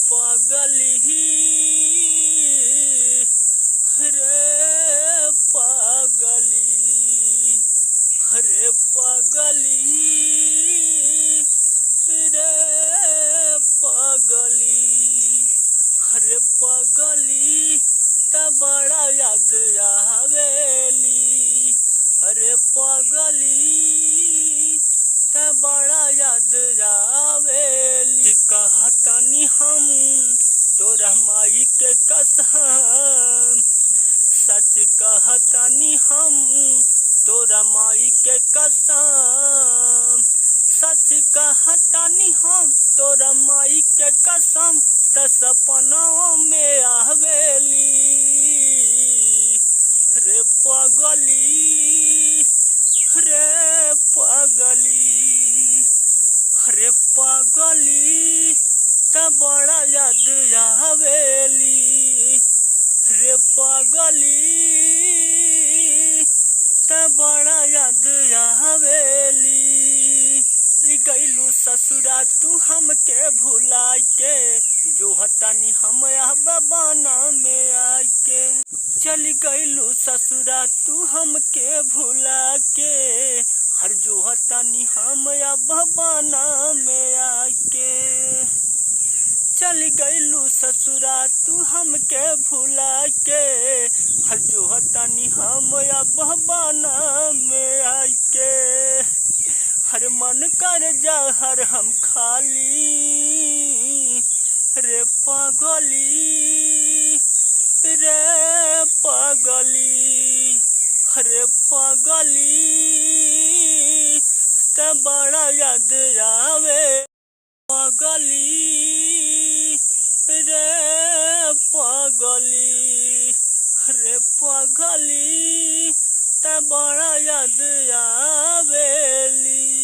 पागली रे पागली, रे पागली रे पागली, रे पागली त बड़ा याद आवेली, अरे पागली त बड़ा याद आवेली। कहतनी हम तोरा माई के कसम, सच कहतनी हम तोरा माई के कसम, सच कहतनी हम तोरा माई के कसम, त सपनों में आवेली रे पागली, रे पागली, रे पागली त बड़ा याद आवेली, रे पागली त बड़ा याद आवेली। गईलू ससुरा तू हमके भुला के, जो हतानी हम बबाना में आके, चल गईलू ससुरा तू हमके भुला के, हर जो हतानी हम बबाना में आके, चल गईलू ससुरा तू हमके भुला के, हर जो हतानी हम बबाना में आके, हर मन कर जा हर हम खाली रे पागली, रे पागली, रे पागली त बड़ा याद आवे, पागली रे पागली, रे पागली त बड़ा याद आवेली।